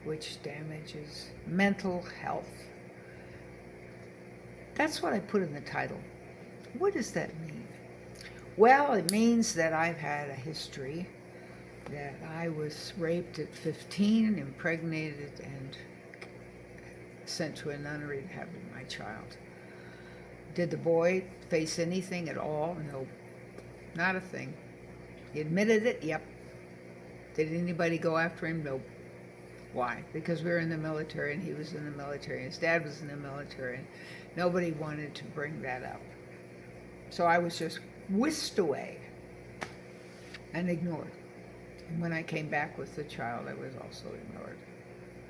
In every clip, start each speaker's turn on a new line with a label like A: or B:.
A: which damages mental health. That's what I put in the title. What does that mean? Well, it means that I've had a history, that I was raped at 15, impregnated, and sent to a nunnery to have my child. Did the boy face anything at all? No, not a thing. He admitted it? Yep. Did anybody go after him? Nope. Why? Because we were in the military and he was in the military and his dad was in the military and nobody wanted to bring that up. So I was just whisked away and ignored. And when I came back with the child, I was also ignored.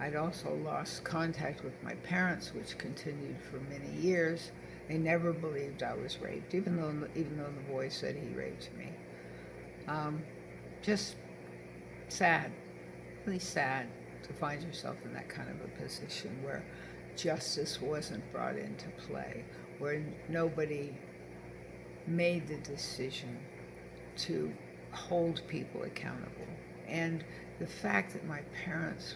A: I'd also lost contact with my parents, which continued for many years. They never believed I was raped, even though the boy said he raped me. Just sad, really sad to find yourself in that kind of a position where justice wasn't brought into play, where nobody made the decision to hold people accountable. And the fact that my parents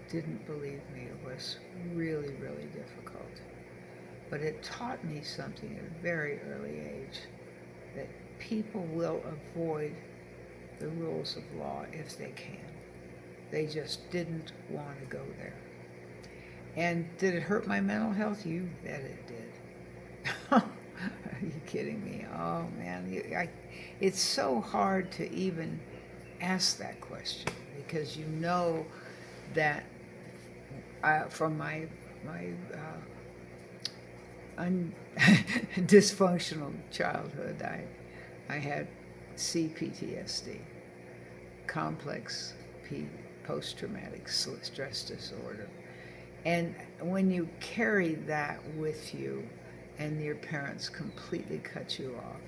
A: didn't believe me was really, really difficult. But it taught me something at a very early age, that people will avoid the rules of law if they can. They just didn't want to go there. And did it hurt my mental health? You bet it did. Are you kidding me? Oh man, it's so hard to even ask that question, because you know that from my dysfunctional childhood, I had CPTSD, complex post-traumatic stress disorder. And when you carry that with you and your parents completely cut you off,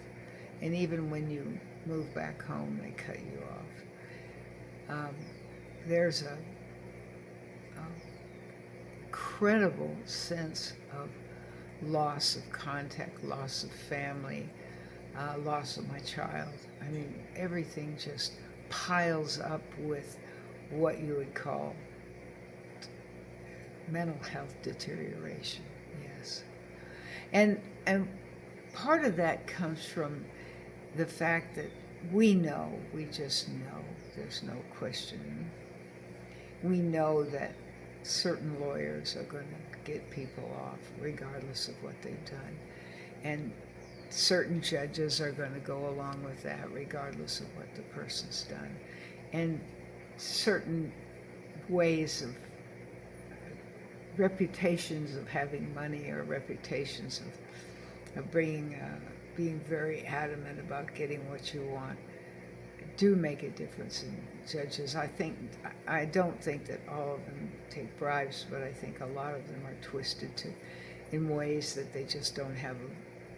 A: and even when you move back home, they cut you off, there's a incredible sense of loss of contact, loss of family, loss of my child. I mean, everything just piles up with what you would call mental health deterioration, yes. And part of that comes from the fact that we just know, there's no questioning. We know that certain lawyers are going to get people off regardless of what they've done. And certain judges are going to go along with that regardless of what the person's done. And certain ways of reputations of having money, or reputations of being very adamant about getting what you want, do make a difference in judges. I don't think that all of them take bribes, but I think a lot of them are twisted in ways that they just don't have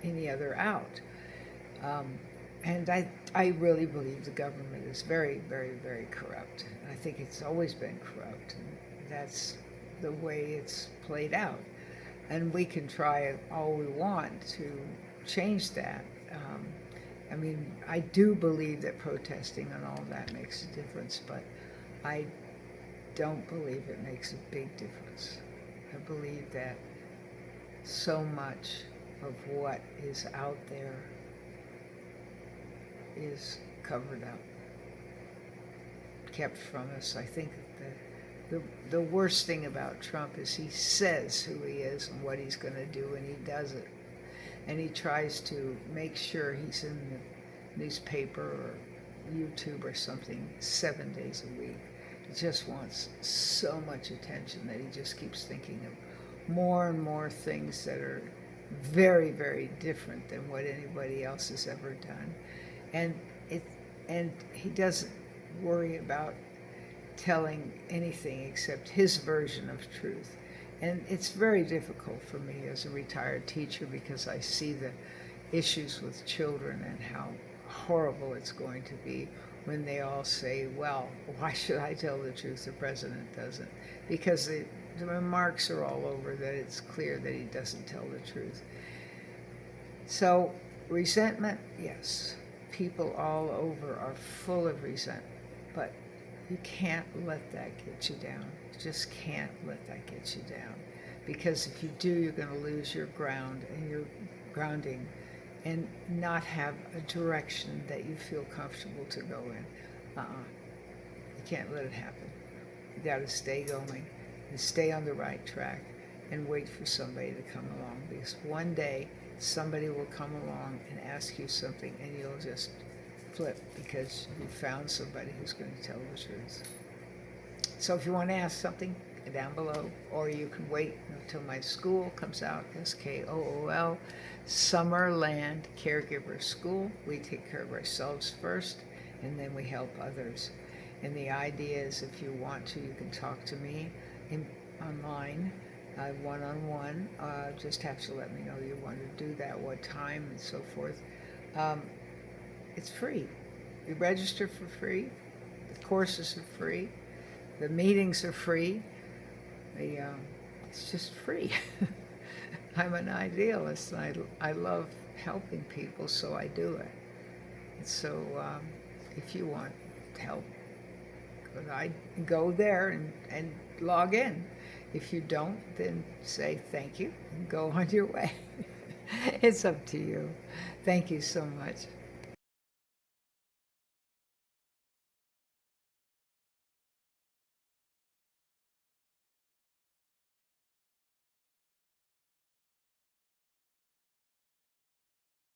A: any other out. And I really believe the government is very, very, very corrupt. I think it's always been corrupt, and that's the way it's played out. And we can try all we want to change that. I mean, I do believe that protesting and all that makes a difference, but I don't believe it makes a big difference. I believe that so much of what is out there is covered up, kept from us. I think that the worst thing about Trump is he says who he is and what he's going to do, and he does it. And he tries to make sure he's in the newspaper or YouTube or something 7 days a week. He just wants so much attention that he just keeps thinking of more and more things that are very, very different than what anybody else has ever done. And he doesn't worry about telling anything except his version of truth. And it's very difficult for me as a retired teacher, because I see the issues with children and how horrible it's going to be when they all say, well, why should I tell the truth? The president doesn't. Because the remarks are all over that it's clear that he doesn't tell the truth. So resentment, yes. People all over are full of resentment. But You can't let that get you down. You just can't let that get you down. Because if you do, you're going to lose your ground and your grounding and not have a direction that you feel comfortable to go in. You can't let it happen. You got to stay going and stay on the right track and wait for somebody to come along, because one day somebody will come along and ask you something and you'll just flip because you found somebody who's going to tell the truth. So if you want to ask something, down below, or you can wait until my school comes out, SKOOL, Summerland Caregiver School. We take care of ourselves first, and then we help others. And the idea is, if you want to, you can talk to me online, one-on-one. Just have to let me know you want to do that, what time, and so forth. It's free. You register for free. The courses are free. The meetings are free. It's just free. I'm an idealist, and I love helping people, so I do it. And so if you want help, go there and log in. If you don't, then say thank you and go on your way. It's up to you. Thank you so much.